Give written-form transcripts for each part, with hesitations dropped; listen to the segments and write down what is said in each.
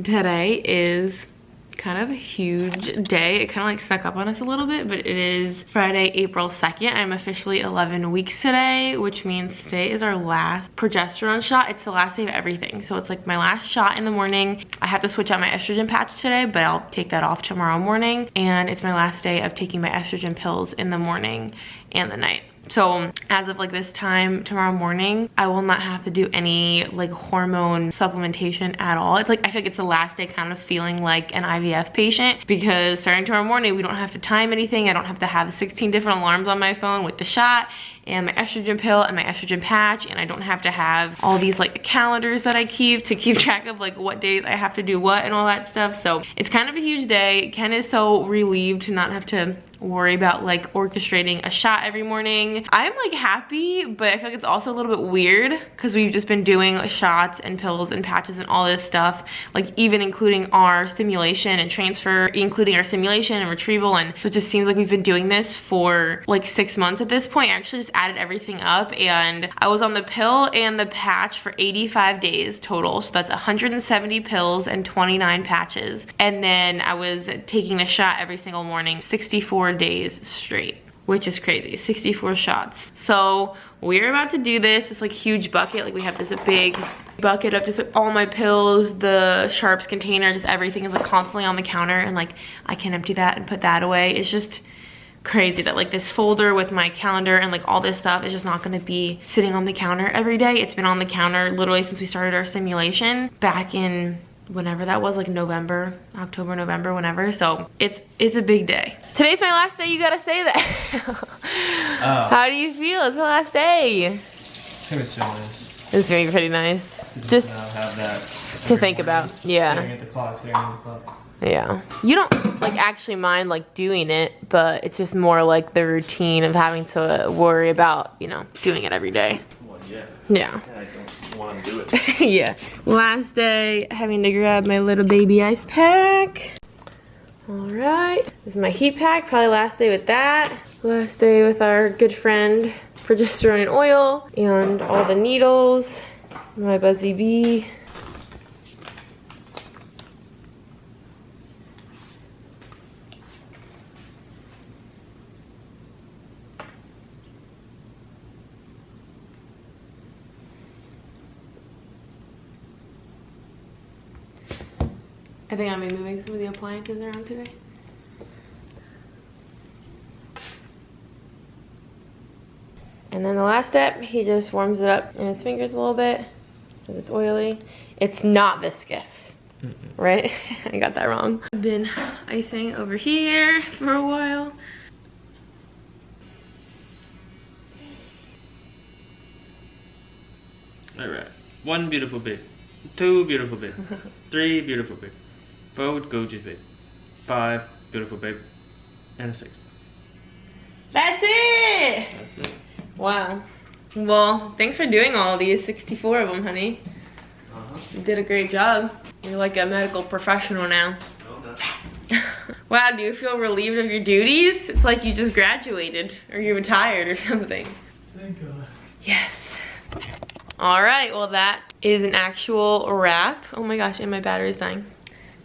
Today is kind of a huge day. It kind of like snuck up on us a little bit, but it is Friday, April 2nd. I'm officially 11 weeks today, which means today is our last progesterone shot. It's the last day of everything. So it's like my last shot in the morning. I have to switch out my estrogen patch today, but I'll take that off tomorrow morning. And it's my last day of taking my estrogen pills in the morning and the night. So as of like this time tomorrow morning, I will not have to do any like hormone supplementation at all. It's like, I feel like it's the last day kind of feeling like an IVF patient, because starting tomorrow morning, we don't have to time anything. I don't have to have 16 different alarms on my phone with the shot and my estrogen pill and my estrogen patch, and I don't have to have all these like calendars that I keep to keep track of like what days I have to do what and all that stuff. So it's kind of a huge day. Ken is so relieved to not have to worry about like orchestrating a shot every morning. I'm like happy, but I feel like it's also a little bit weird because we've just been doing shots and pills and patches and all this stuff, like even including our stimulation and transfer, including our simulation and retrieval. And so it just seems like we've been doing this for like 6 months at this point. I actually just added everything up, and I was on the pill and the patch for 85 days total. So that's 170 pills and 29 patches. And then I was taking the shot every single morning, 64 days straight, which is crazy. 64 shots. So we're about to do this. It's like huge bucket. Like we have this big bucket of just like all my pills, the sharps container, just everything is like constantly on the counter, and like I can empty that and put that away. It's just crazy that like this folder with my calendar and like all this stuff is just not going to be sitting on the counter every day. It's been on the counter literally since we started our simulation back in whenever that was, like November, October, November, whenever. So it's a big day. Today's my last day. You gotta say that. Oh. How do you feel? It's the last day. It's gonna be so nice. It's gonna be pretty nice. Just have that to think about. Yeah. Staring at the clock, staring at the clock. Yeah. You don't like actually mind like doing it, but it's just more like the routine of having to worry about, you know, doing it every day. Well, yeah. Yeah. I don't want to do it. Yeah. Last day, having to grab my little baby ice pack. All right. This is my heat pack. Probably last day with that. Last day with our good friend, progesterone and oil, and all the needles. My Buzzy Bee. I think I'll be moving some of the appliances around today. And then the last step, he just warms it up in his fingers a little bit so it's oily. It's not viscous, right? I got that wrong. I've been icing over here for a while. All right. 1 beautiful baby. 2 beautiful baby. 3 beautiful baby. 4 gorgeous baby. 5 beautiful baby. And a 6. That's it! That's it. Wow. Well, thanks for doing all these, 64 of them, honey. You did a great job. You're like a medical professional now. No, no. Wow, do you feel relieved of your duties? It's like you just graduated, or you retired or something. Thank God. Yes. All right, well that is an actual wrap. Oh my gosh, and my battery's dying.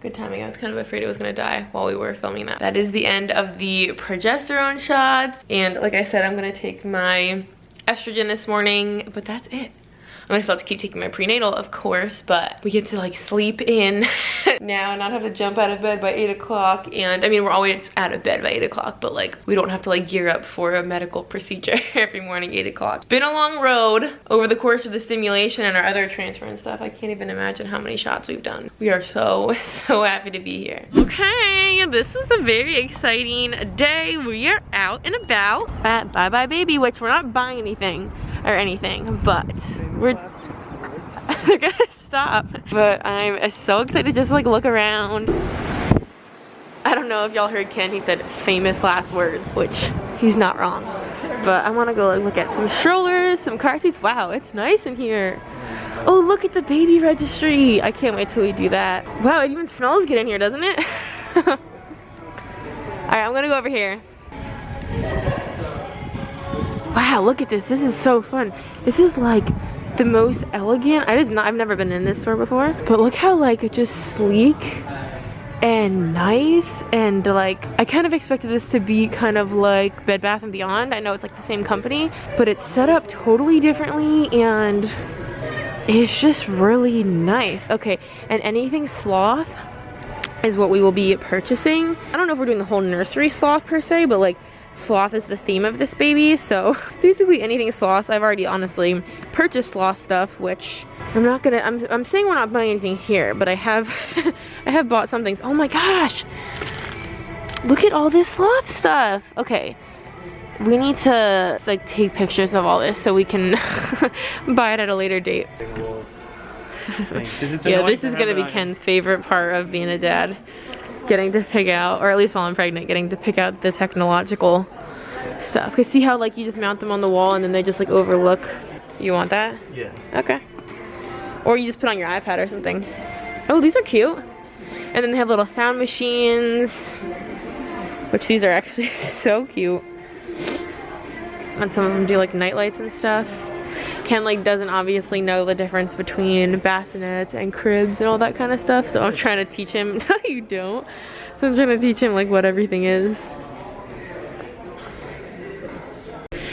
Good timing. I was kind of afraid it was gonna die while we were filming that. That is the end of the progesterone shots. And like I said, I'm gonna take my estrogen this morning, but that's it. I'm gonna still have to keep taking my prenatal, of course, but we get to like sleep in now and not have to jump out of bed by 8 o'clock. And I mean, we're always out of bed by 8 o'clock, but like we don't have to like gear up for a medical procedure every morning, 8 o'clock. It's been a long road over the course of the stimulation and our other transfer and stuff. I can't even imagine how many shots we've done. We are so happy to be here. Okay, this is a very exciting day. We are out and about at Bye Bye Baby, which we're not buying anything or anything, but they're gonna stop. But I'm so excited just to like look around. I don't know if y'all heard Ken, he said famous last words, which he's not wrong. But I wanna go look at some strollers, some car seats. Wow, it's nice in here. Oh, look at the baby registry. I can't wait till we do that. Wow, it even smells good in here, doesn't it? All right, I'm gonna go over here. Wow, look at this. This is so fun. This is like the most elegant. I've never been in this store before, but look how like just sleek and nice, and like I kind of expected this to be kind of like Bed Bath & Beyond. I know it's like the same company, but it's set up totally differently and it's just really nice. Okay, and anything sloth is what we will be purchasing. I don't know if we're doing the whole nursery sloth per se, but like sloth is the theme of this baby, so basically anything sloth. I've already honestly purchased sloth stuff, which I'm saying we're not buying anything here, but I have I have bought some things. Oh my gosh, look at all this sloth stuff. Okay, we need to like take pictures of all this so we can buy it at a later date. Yeah, this is gonna be Ken's favorite part of being a dad. Getting to pick out, or at least while I'm pregnant, getting to pick out the technological stuff. Cause see how like you just mount them on the wall and then they just like overlook. You want that? Yeah. Okay. Or you just put on your iPad or something. Oh, these are cute. And then they have little sound machines, which these are actually so cute. And some of them do like night lights and stuff. Ken like doesn't obviously know the difference between bassinets and cribs and all that kind of stuff, so I'm trying to teach him. No, you don't. So I'm trying to teach him like what everything is.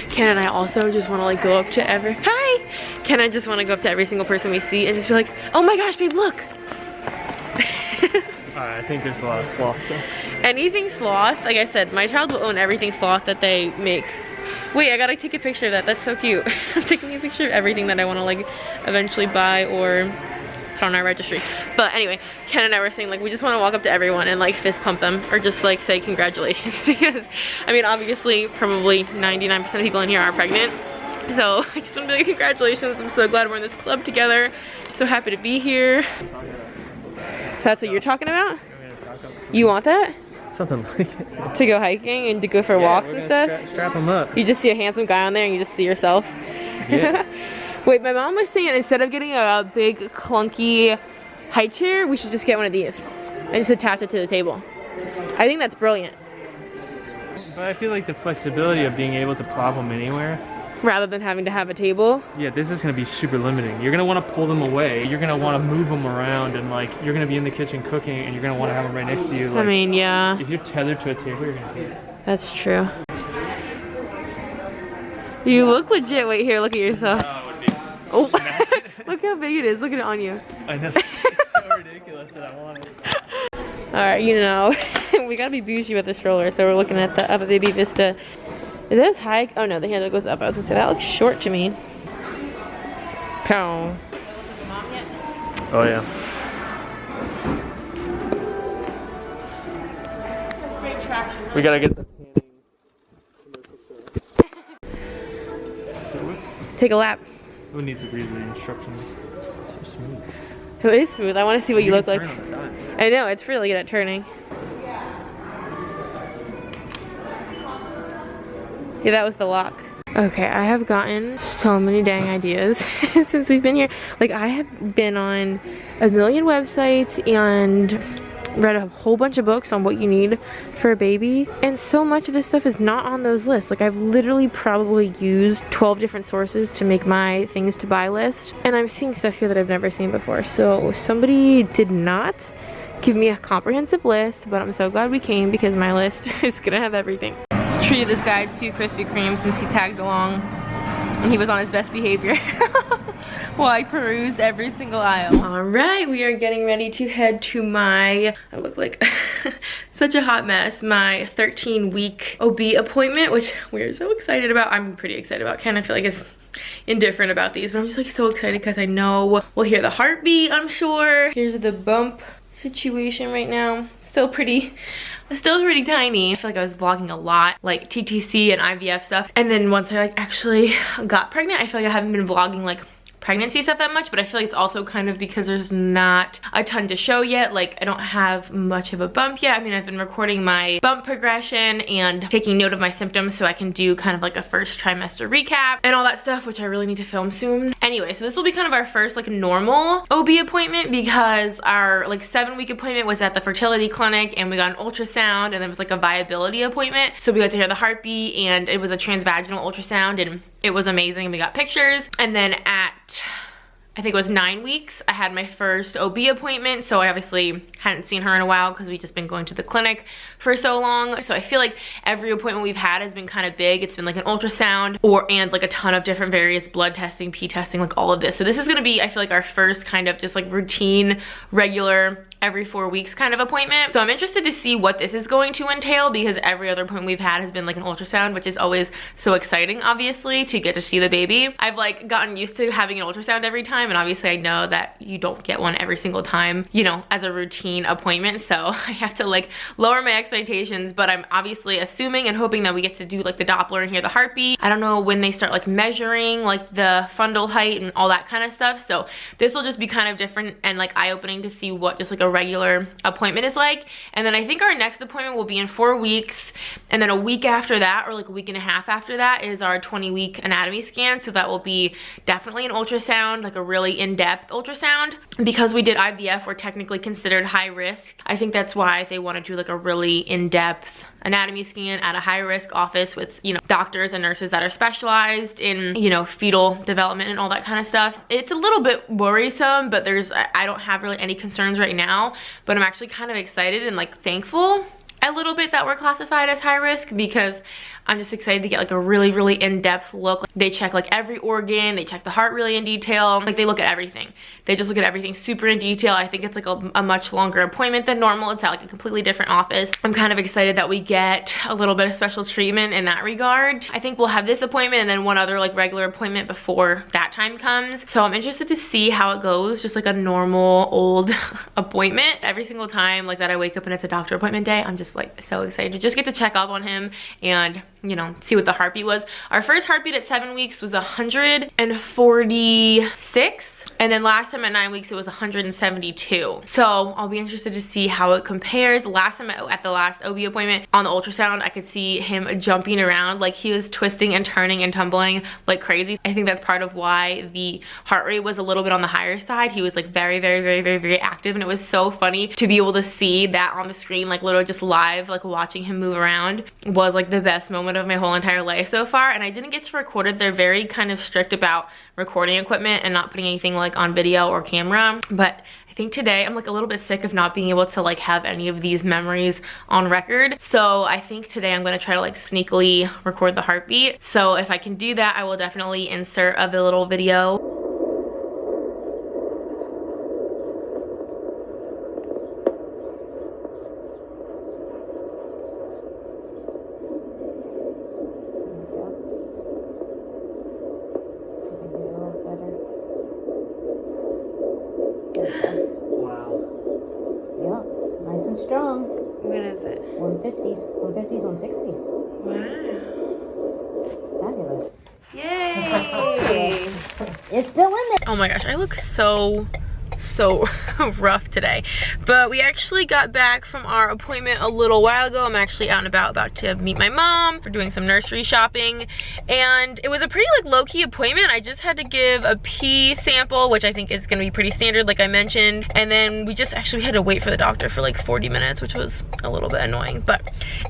Ken and I also just want to like go up to Ken and I just want to go up to every single person we see and just be like, oh my gosh, babe, look. I think there's a lot of sloth stuff. Anything sloth, like I said, my child will own everything sloth that they make. Wait, I gotta take a picture of that. That's so cute. I'm taking a picture of everything that I want to like eventually buy or put on our registry. But anyway, Ken and I were saying like we just want to walk up to everyone and like fist pump them or just like say congratulations, because I mean obviously probably 99% of people in here are pregnant. So I just want to be like congratulations. I'm so glad we're in this club together. So happy to be here. That's what you're talking about? You want that? Something like it. To go hiking and to go for walks and stuff? Strap them up. You just see a handsome guy on there and you just see yourself? Yeah. Wait, my mom was saying instead of getting a big clunky high chair, we should just get one of these and just attach it to the table. I think that's brilliant. But I feel like the flexibility of being able to plop them anywhere, rather than having to have a table. Yeah, this is gonna be super limiting. You're gonna wanna pull them away. You're gonna wanna move them around, and like, you're gonna be in the kitchen cooking and you're gonna wanna have them right next to you. Like, I mean, yeah. If you're tethered to a table, you're gonna hate it. That's true. You look legit. Wait here, look at yourself. Oh, look how big it is. Look at it on you. I know, it's so ridiculous that I want it. Alright, you know, we gotta be bougie with the stroller, so we're looking at the Abba Baby Vista. Is this high? Oh no, the handle goes up. I was gonna say, that looks short to me. Pow. Oh yeah. That's great traction. We gotta get the Take a lap. Who needs to read the instructions? It's so smooth. It is smooth. I want to see what you look like. Turn on the dime. I know, it's really good at turning. Yeah, that was the lock. Okay, I have gotten so many dang ideas since we've been here. Like, I have been on a million websites and read a whole bunch of books on what you need for a baby. And so much of this stuff is not on those lists. Like, I've literally probably used 12 different sources to make my things to buy list. And I'm seeing stuff here that I've never seen before. So somebody did not give me a comprehensive list, but I'm so glad we came because my list is gonna have everything. Treated this guy to Krispy Kreme since he tagged along and he was on his best behavior while I perused every single aisle. All right, we are getting ready to head to my, I look like such a hot mess, my 13-week OB appointment, which we're so excited about. I'm pretty excited about. Ken, I feel like it's indifferent about these, but I'm just like so excited because I know we'll hear the heartbeat, I'm sure. Here's the bump situation right now. Still pretty tiny. I feel like I was vlogging a lot, like TTC and IVF stuff. And then once I like actually got pregnant, I feel like I haven't been vlogging like pregnancy stuff that much, but I feel like it's also kind of because there's not a ton to show yet. Like, I don't have much of a bump yet. I mean, I've been recording my bump progression and taking note of my symptoms so I can do kind of like a first trimester recap and all that stuff, which I really need to film soon. Anyway, so this will be kind of our first like normal OB appointment because our like 7-week appointment was at the fertility clinic and we got an ultrasound and then it was like a viability appointment. So we got to hear the heartbeat and it was a transvaginal ultrasound and it was amazing. We got pictures. And then at I think it was 9 weeks, I had my first OB appointment. So I obviously hadn't seen her in a while because we've just been going to the clinic for so long. So I feel like every appointment we've had has been kind of big. It's been like an ultrasound and like a ton of different various blood testing, pee testing, like all of this. So this is gonna be, I feel like, our first kind of just like routine, regular, every 4 weeks kind of appointment. So I'm interested to see what this is going to entail, because every other appointment we've had has been like an ultrasound, which is always so exciting, obviously, to get to see the baby. I've like gotten used to having an ultrasound every time, and obviously I know that you don't get one every single time, you know, as a routine appointment. So I have to like lower my expectations, but I'm obviously assuming and hoping that we get to do like the Doppler and hear the heartbeat. I don't know when they start like measuring like the fundal height and all that kind of stuff. So this will just be kind of different and like eye-opening to see what just like a regular appointment is like. And then I think our next appointment will be in 4 weeks, and then a week after that, or like a week and a half after that, is our 20-week anatomy scan. So that will be definitely an ultrasound, like a really in-depth ultrasound. Because we did IVF, we're technically considered high risk. I think that's why they want to do like a really in-depth anatomy scan at a high-risk office with, you know, doctors and nurses that are specialized in, you know, fetal development and all that kind of stuff. It's a little bit worrisome, but I don't have really any concerns right now, but I'm actually kind of excited and like thankful a little bit that we're classified as high risk, because I'm just excited to get like a really, really in-depth look. They check like every organ, they check the heart really in detail, like they look at everything. They just look at everything super in detail. I think it's like a much longer appointment than normal. It's at like a completely different office. I'm kind of excited that we get a little bit of special treatment in that regard. I think we'll have this appointment and then one other like regular appointment before that time comes. So I'm interested to see how it goes, just like a normal old appointment. Every single time like that I wake up and it's a doctor appointment day, I'm just like so excited to just get to check up on him and, you know, see what the heartbeat was. Our first heartbeat at 7 weeks was 146. And then last time at 9 weeks, it was 172. So I'll be interested to see how it compares. Last time at the last OB appointment on the ultrasound, I could see him jumping around. Like he was twisting and turning and tumbling like crazy. I think that's part of why the heart rate was a little bit on the higher side. He was like very, very, very, very, very active. And it was so funny to be able to see that on the screen, like literally just live, like watching him move around was like the best moment of my whole entire life so far. And I didn't get to record it. They're very kind of strict about recording equipment and not putting anything like on video or camera, but I think today I'm like a little bit sick of not being able to like have any of these memories on record. So I think today I'm gonna try to like sneakily record the heartbeat. So if I can do that, I will definitely insert a little video. Nice and strong. What is it? 150s, 160s. Wow. Fabulous. Yay! It's still in there. Oh my gosh, I look so rough today, but we actually got back from our appointment a little while ago. I'm actually out and about to meet my mom. We're doing some nursery shopping, and it was a pretty like low-key appointment. I just had to give a pee sample, which I think is gonna be pretty standard, like I mentioned, and then we had to wait for the doctor for like 40 minutes, which was a little bit annoying, but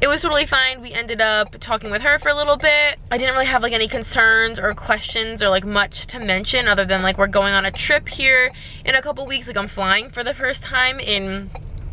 it was totally fine. We ended up talking with her for a little bit. I didn't really have like any concerns or questions or like much to mention, other than like we're going on a trip here in a couple weeks. Like I'm flying for the first time in,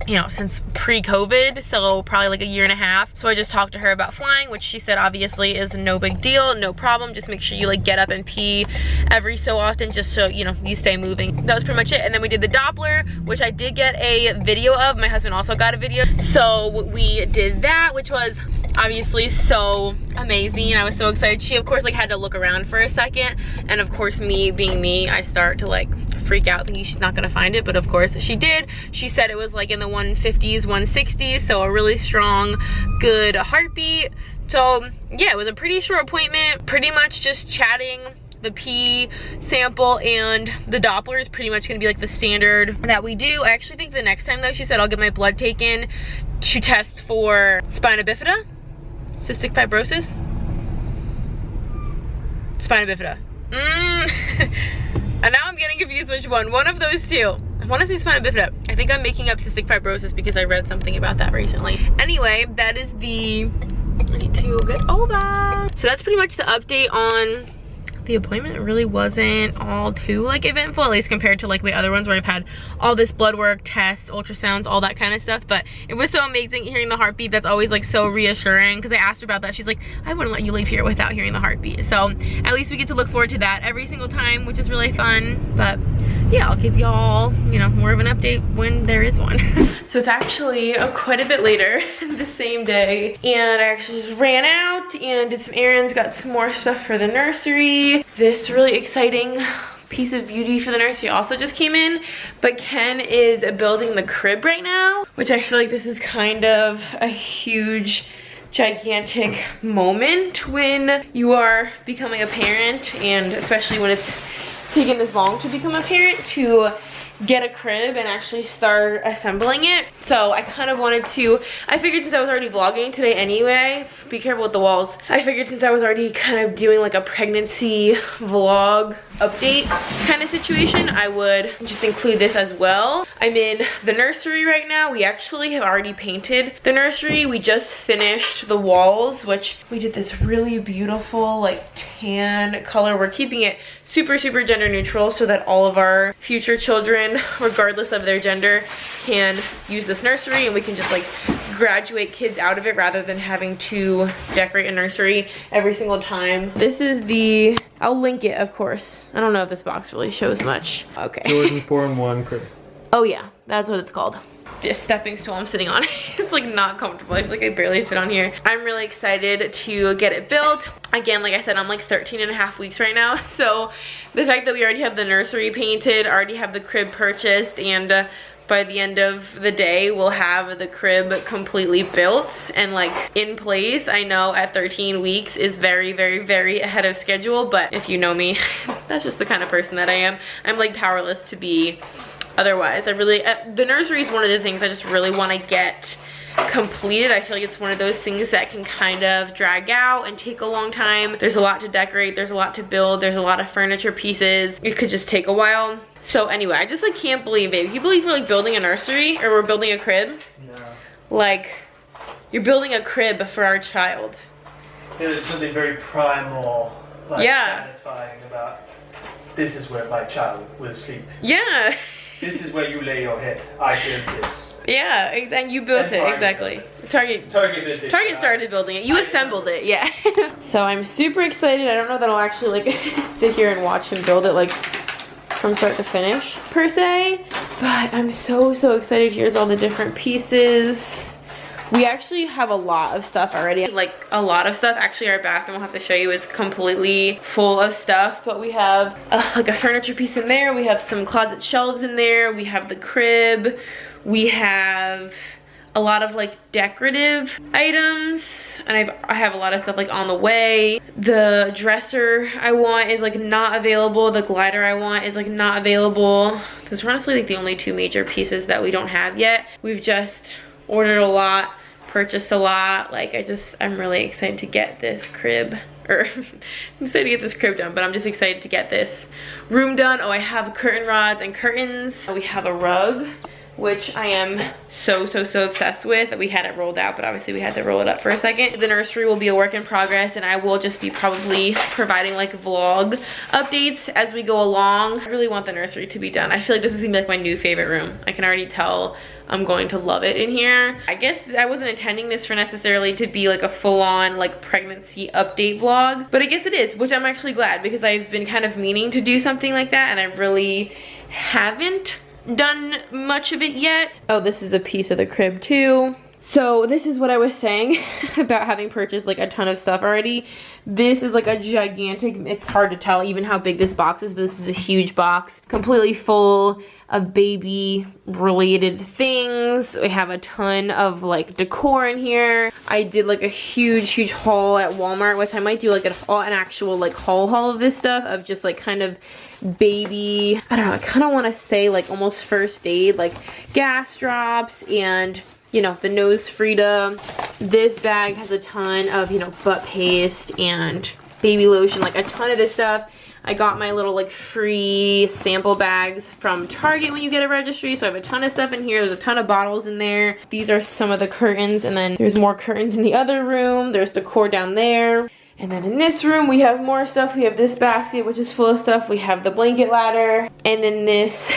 you know, since pre-COVID, so probably like a year and a half. So I just talked to her about flying, which she said obviously is no big deal, no problem. Just make sure you like get up and pee every so often, just so, you know, you stay moving. That was pretty much it. And then we did the Doppler, which I did get a video of. My husband also got a video. So we did that, which was obviously so amazing. I was so excited. She of course like had to look around for a second, and of course me being me, I start to like freak out thinking she's not gonna find it, but of course she did. She said it was like in the 150s, 160s, so a really strong, good heartbeat. So yeah, it was a pretty short appointment, pretty much just chatting. The pee sample and the Doppler is pretty much gonna be like the standard that we do. I actually think the next time though, she said I'll get my blood taken to test for spina bifida, cystic fibrosis, spina bifida. And now I'm getting confused which one. One of those two. I want to say spina bifida. I think I'm making up cystic fibrosis because I read something about that recently. Anyway, that is I need to get all that. So that's pretty much the update on the appointment really wasn't all too like eventful, at least compared to like my other ones where I've had all this blood work, tests, ultrasounds, all that kind of stuff. But it was so amazing hearing the heartbeat. That's always like so reassuring, because I asked her about that. She's like, I wouldn't let you leave here without hearing the heartbeat. So at least we get to look forward to that every single time, which is really fun. But yeah, I'll give y'all, you know, more of an update when there is one. So it's actually quite a bit later, the same day, and I actually just ran out and did some errands, got some more stuff for the nursery. This really exciting piece of beauty for the nursery also just came in, but Ken is building the crib right now, which I feel like this is kind of a huge, gigantic moment when you are becoming a parent, and especially when it's taken this long to become a parent, to get a crib and actually start assembling it. So I kind of wanted to, I figured since I was already vlogging today anyway, be careful with the walls. I figured since I was already kind of doing like a pregnancy vlog update kind of situation, I would just include this as well. I'm in the nursery right now. We actually have already painted the nursery. We just finished the walls, which we did this really beautiful like tan color. We're keeping it super gender neutral so that all of our future children, regardless of their gender, can use this nursery, and we can just like graduate kids out of it rather than having to decorate a nursery every single time. This is the, I'll link it of course. I don't know if this box really shows much. Okay. Jordan 4-in-1 crib. Oh yeah, that's what it's called. This stepping stool I'm sitting on is like not comfortable. I feel like I barely fit on here. I'm really excited to get it built. Again, like I said, I'm like 13.5 weeks right now. So the fact that we already have the nursery painted, already have the crib purchased, and by the end of the day we'll have the crib completely built and like in place. I know at 13 weeks is very ahead of schedule, but if you know me, that's just the kind of person that I am. I'm like powerless to be otherwise. I really, the nursery is one of the things I just really want to get completed. I feel like it's one of those things that can kind of drag out and take a long time. There's a lot to decorate, there's a lot to build, there's a lot of furniture pieces. It could just take a while. So anyway, I just like can't believe it. Can you believe we're like building a nursery, or we're building a crib? Yeah. Like, you're building a crib for our child. Yeah, there's something very primal, like satisfying about, this is where my child will sleep. Yeah. This is where you lay your head. I built this. Yeah, and you built it, exactly. Target started building it. You assembled it, yeah. So I'm super excited. I don't know that I'll actually like sit here and watch him build it like from start to finish per se, but I'm so excited. Here's all the different pieces. We actually have a lot of stuff already, like a lot of stuff. Actually, our bathroom, I'll have to show you, is completely full of stuff, but we have like a furniture piece in there. We have some closet shelves in there. We have the crib. We have a lot of like decorative items, and I have a lot of stuff like on the way. The dresser I want is like not available. The glider I want is like not available. Those are honestly like the only two major pieces that we don't have yet. We've just ordered a lot, purchased a lot. Like I'm really excited to get this crib, or I'm excited to get this crib done, but I'm just excited to get this room done. Oh, I have curtain rods and curtains. We have a rug, which I am so obsessed with. We had it rolled out, but obviously we had to roll it up for a second. The nursery will be a work in progress, and I will just be probably providing like vlog updates as we go along. I really want the nursery to be done. I feel like this is gonna be like my new favorite room. I can already tell I'm going to love it in here. I guess I wasn't intending this for necessarily to be like a full-on like pregnancy update vlog, but I guess it is, which I'm actually glad, because I've been kind of meaning to do something like that, and I really haven't done much of it yet. Oh, this is a piece of the crib too. So this is what I was saying about having purchased like a ton of stuff already. This is like a gigantic, it's hard to tell even how big this box is, but this is a huge box, completely full of baby related things. We have a ton of like decor in here. I did like a huge haul at Walmart, which I might do like an actual like haul of this stuff, of just like kind of baby, I don't know, I kind of want to say like almost first aid, like gas drops and, you know, the nose Frida. This bag has a ton of, you know, butt paste and baby lotion, like a ton of this stuff. I got my little like free sample bags from Target when you get a registry, so I have a ton of stuff in here. There's a ton of bottles in there. These are some of the curtains, and then there's more curtains in the other room. There's decor down there. And then in this room, we have more stuff. We have this basket, which is full of stuff. We have the blanket ladder. And then this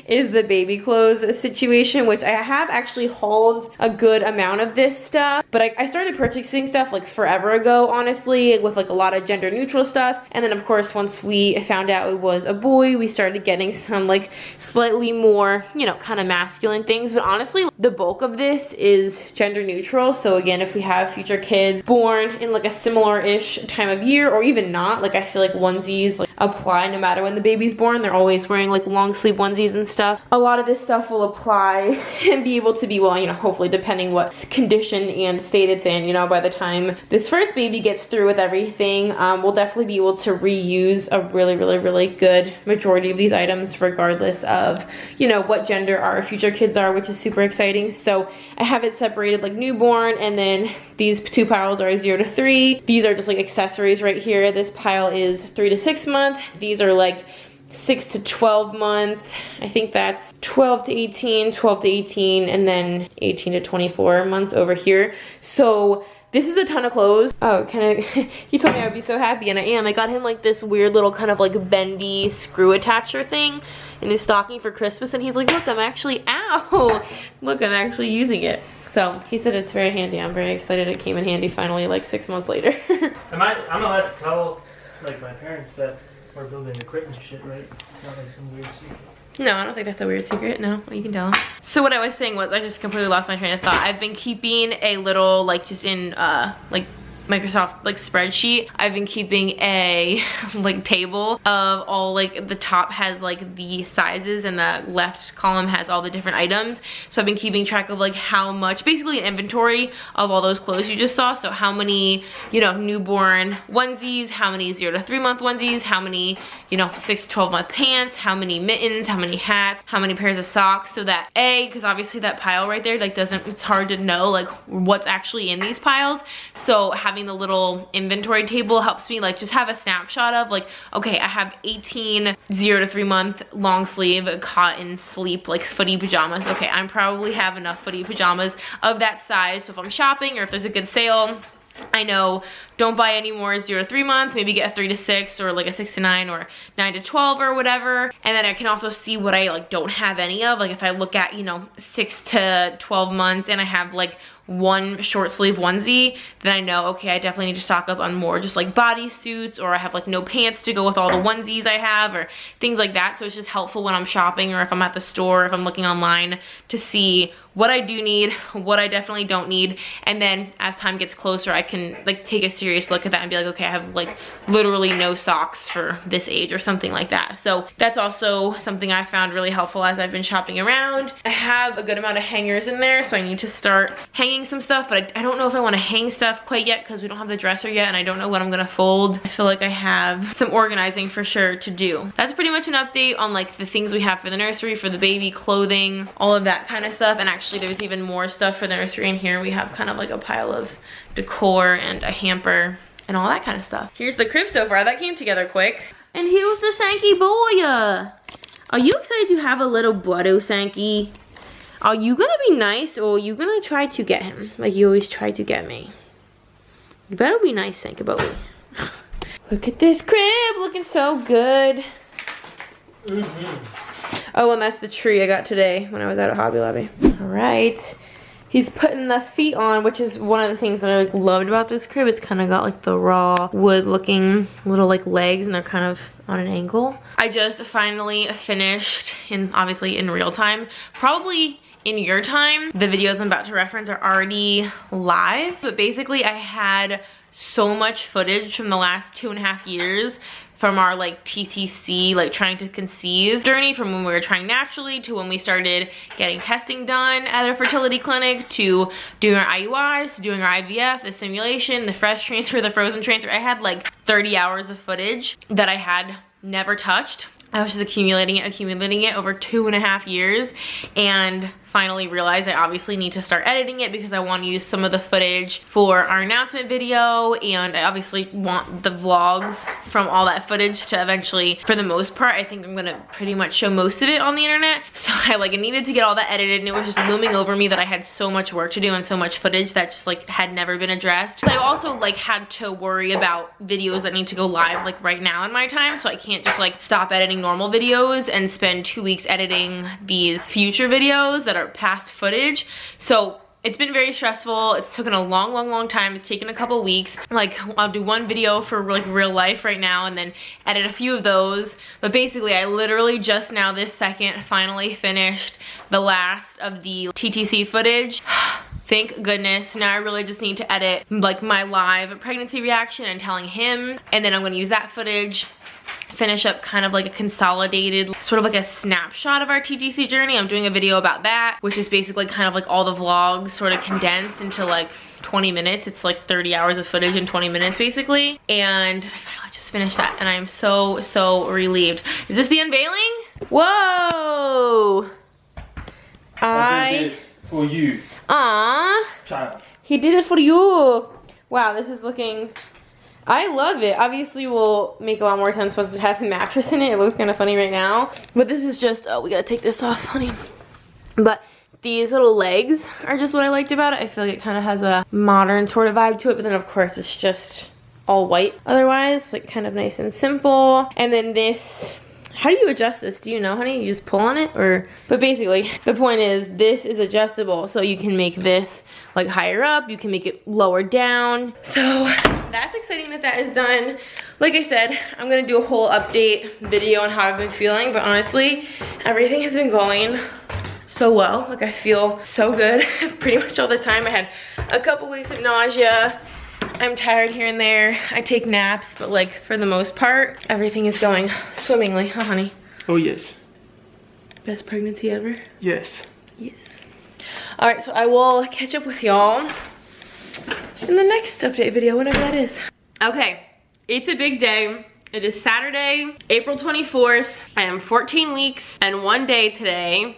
is the baby clothes situation, which I have actually hauled a good amount of this stuff. But I started purchasing stuff like forever ago, honestly, with like a lot of gender neutral stuff. And then of course, once we found out it was a boy, we started getting some like slightly more, you know, kind of masculine things. But honestly, the bulk of this is gender neutral. So again, if we have future kids born in like a similar-ish time of year, or even not, like I feel like onesies like apply no matter when the baby's born. They're always wearing like long sleeve onesies and stuff. A lot of this stuff will apply and be able to be, well, you know, hopefully depending what condition and state it's in, you know, by the time this first baby gets through with everything, we'll definitely be able to reuse a really good majority of these items regardless of, you know, what gender our future kids are, which is super exciting. So I have it separated like newborn, and then these two piles are 0 to 3. These are just like accessories right here. This pile is 3 to 6 months. These are like 6 to 12 month. I think that's 12 to 18, 12 to 18, and then 18 to 24 months over here. So this is a ton of clothes. Oh, kind of, he told me I would be so happy, and I am. I got him like this weird little kind of like bendy screw attacher thing in his stocking for Christmas, and he's like, look, I'm actually, ow, look, I'm actually using it. So he said it's very handy. I'm very excited it came in handy finally, like 6 months later. I'm allowed to tell like my parents that we're building equipment shit, right? It's not like some weird secret. No, I don't think that's a weird secret. No, you can tell them. So what I was saying was, I just completely lost my train of thought. I've been keeping a little, like, just in, like, Microsoft like spreadsheet. I've been keeping a like table of all, like the top has like the sizes and the left column has all the different items. So I've been keeping track of like how much, basically an inventory of all those clothes you just saw. So how many, you know, newborn onesies, how many 0 to 3 month onesies, how many, you know, 6 to 12 month pants, how many mittens, how many hats, how many pairs of socks. So that because obviously that pile right there like it's hard to know like what's actually in these piles. So having the little inventory table helps me like just have a snapshot of like, okay, I have 18 0 to 3 month long sleeve cotton sleep like footy pajamas. Okay, I probably have enough footy pajamas of that size. So if I'm shopping or if there's a good sale, I know don't buy any more 0 to 3 month, maybe get a 3 to 6 or like a 6 to 9 or 9 to 12 or whatever. And then I can also see what I like don't have any of. Like if I look at, you know, 6 to 12 months and I have like one short sleeve onesie, then I know, okay, I definitely need to stock up on more just like bodysuits, or I have like no pants to go with all the onesies I have or things like that. So it's just helpful when I'm shopping or if I'm at the store, if I'm looking online to see what I do need, what I definitely don't need. And then as time gets closer, I can like take a serious look at that and be like, okay, I have like literally no socks for this age or something like that. So that's also something I found really helpful as I've been shopping around. I have a good amount of hangers in there, so I need to start hanging some stuff, but I don't know if I want to hang stuff quite yet because we don't have the dresser yet and I don't know what I'm gonna fold. I feel like I have some organizing for sure to do. That's pretty much an update on like the things we have for the nursery, for the baby, clothing, all of that kind of stuff. And actually there's even more stuff for the nursery in here. We have kind of like a pile of decor and a hamper and all that kind of stuff. Here's the crib so far. That came together quick. And here's the Sankey boy. Are you excited to have a little brother, Sankey? Are you gonna be nice or are you gonna try to get him like you always try to get me? You better be nice, Sankey boy. Look at this crib, looking so good. Oh, and that's the tree I got today when I was out at Hobby Lobby. All right. He's putting the feet on, which is one of the things that I like loved about this crib. It's kind of got like the raw wood looking little like legs and they're kind of on an angle. I just finally finished, obviously in real time, probably in your time. The videos I'm about to reference are already live, but basically I had so much footage from the last 2.5 years from our like TTC, like trying to conceive journey, from when we were trying naturally to when we started getting testing done at a fertility clinic, to doing our IUIs, to doing our IVF, the simulation, the fresh transfer, the frozen transfer. I had like 30 hours of footage that I had never touched. I was just accumulating it over 2.5 years, and finally realized I obviously need to start editing it because I want to use some of the footage for our announcement video, and I obviously want the vlogs from all that footage to eventually, for the most part, I think I'm gonna pretty much show most of it on the internet. So I needed to get all that edited, and it was just looming over me that I had so much work to do and so much footage that just had never been addressed. I also had to worry about videos that need to go live right now in my time, so I can't just stop editing normal videos and spend 2 weeks editing these future videos that are past footage. So it's been very stressful. It's taken a long time. It's taken a couple weeks. I'll do one video for real life right now and then edit a few of those. But basically, I literally just now this second finally finished the last of the TTC footage. Thank goodness. Now I really just need to edit my live pregnancy reaction and telling him, and then I'm gonna use that footage, finish up kind of a consolidated, sort of a snapshot of our TTC journey. I'm doing a video about that, which is basically kind of all the vlogs sort of condensed into 20 minutes. It's 30 hours of footage in 20 minutes basically. And I finally just finished that and I'm so relieved. Is this the unveiling? Whoa! I did this for you. Aww. Child. He did it for you. Wow, this is looking, I love it. Obviously will make a lot more sense once it has a mattress in it. It looks kind of funny right now. But this is just, oh, we gotta take this off, honey. But these little legs are just what I liked about it. I feel like it kind of has a modern sort of vibe to it. But then of course it's just all white otherwise. Kind of nice and simple. And then this, how do you adjust this? Do you know, honey? You just pull on it or? But basically, the point is this is adjustable. So you can make this higher up. You can make it lower down. So that's exciting that that is done. Like I said, I'm gonna do a whole update video on how I've been feeling. But honestly, everything has been going so well. I feel so good pretty much all the time. I had a couple weeks of nausea. I'm tired here and there. I take naps, but for the most part, everything is going swimmingly, huh, honey? Oh, yes. Best pregnancy ever? Yes. Yes. All right, so I will catch up with y'all in the next update video, whatever that is. Okay, it's a big day. It is Saturday, April 24th. I am 14 weeks and 1 day today,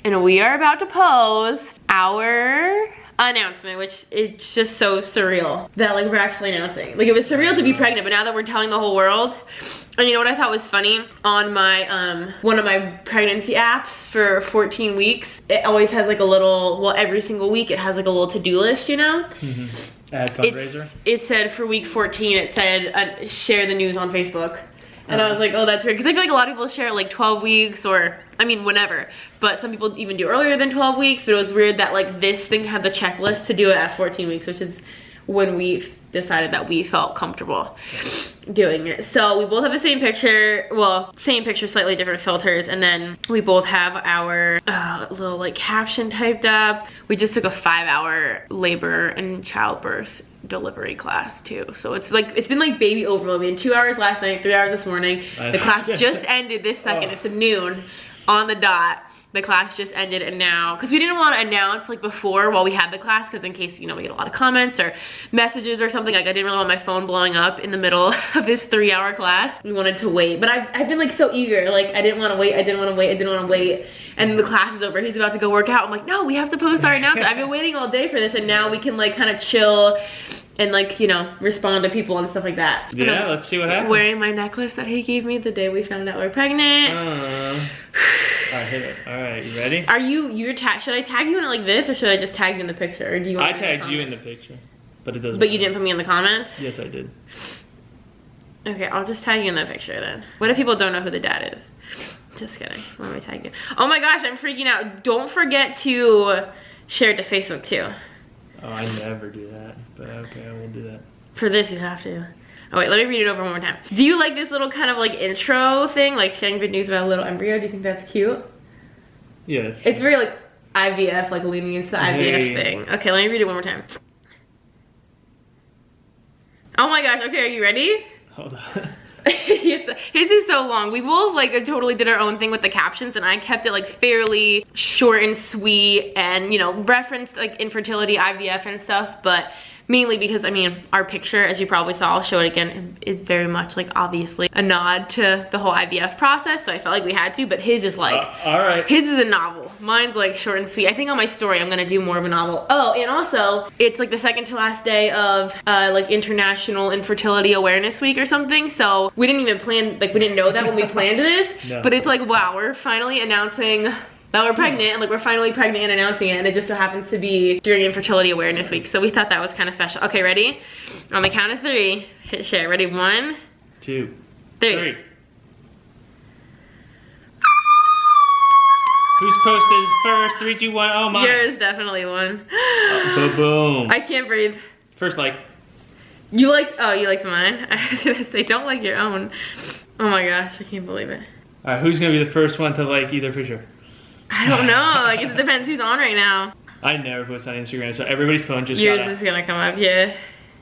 and we are about to post our announcement, which it's just so surreal that we're actually announcing. It was surreal to be pregnant, but now that we're telling the whole world. And you know what I thought was funny? On my one of my pregnancy apps for 14 weeks, it always has a little, well, every single week it has a little to-do list, you know? Mm-hmm. Ad fundraiser. It said for week 14, it said share the news on Facebook. And I was like, oh, that's weird. Because I feel like a lot of people share 12 weeks or, I mean, whenever. But some people even do earlier than 12 weeks. But it was weird that this thing had the checklist to do it at 14 weeks, which is when we decided that we felt comfortable doing it. So we both have the same picture. Well, same picture, slightly different filters. And then we both have our little caption typed up. We just took a 5-hour labor and childbirth delivery class too, so it's it's been baby overload. We had 2 hours last night, 3 hours this morning. The class just ended this second. It's at noon on the dot. The class just ended, and now, because we didn't want to announce before while we had the class, because in case we get a lot of comments or messages or something, I didn't really want my phone blowing up in the middle of this 3-hour class. We wanted to wait, but I've been so eager. I didn't want to wait. I didn't want to wait. And the class is over. He's about to go work out. I'm like, no, we have to post our announcement. I've been waiting all day for this, and now we can kind of chill and respond to people and stuff like that. Yeah, let's see what happens. Wearing my necklace that he gave me the day we found out we were pregnant. I hit it. All right, you ready? Are you should I tag you in it this, or should I just tag you in the picture? Or do you want I tagged you in the picture, but it doesn't But matter. you didn't put me in the comments? Yes, I did. Okay, I'll just tag you in the picture then. What if people don't know who the dad is? Just kidding. Let me tag you. Oh my gosh, I'm freaking out. Don't forget to share it to Facebook too. Oh, I never do that, but okay, I will do that. For this, you have to. Oh wait, let me read it over one more time. Do you like this little kind of intro thing, sharing good news about a little embryo? Do you think that's cute? Yeah, it's very IVF, leaning into the IVF thing. Okay, let me read it one more time. Oh my gosh, okay, are you ready? Hold on. His is so long. We both totally did our own thing with the captions, and I kept it fairly short and sweet, and referenced infertility, IVF and stuff, but Mainly because, I mean, our picture, as you probably saw, I'll show it again, is very much like obviously a nod to the whole IVF process. So I felt like we had to, but his is like, all right. His is a novel. Mine's like short and sweet. I think on my story, I'm gonna do more of a novel. Oh, and also it's like the second to last day of like International Infertility Awareness Week or something. So we didn't even plan, like we didn't know that when we planned this, No. But it's like, wow, we're finally announcing that we're pregnant, and like we're finally pregnant and announcing it, and it just so happens to be during Infertility Awareness Week. So we thought that was kind of special. Okay, ready? On the count of 3, hit share. Ready? 1, 2, 3. Who's posted first? 3, 2, 1. Oh my. Yours definitely won. Boom. I can't breathe. First like. You liked, oh, you liked mine? I was gonna say, don't like your own. Oh my gosh, I can't believe it. All right, who's gonna be the first one to like either picture? I don't know, like it depends who's on right now. I never post on Instagram, so everybody's phone just Yours got is gonna come up, yeah.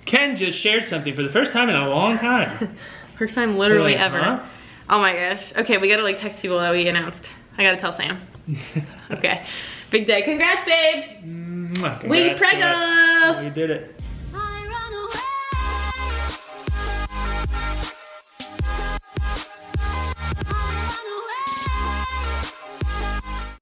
Ken just shared something for the first time in a long time. First time literally Like, ever. huh? Oh my gosh. Okay, we gotta like text people that we announced. I gotta tell Sam. Okay, big day. Congrats, babe. Congrats We to preggo. us. We did it.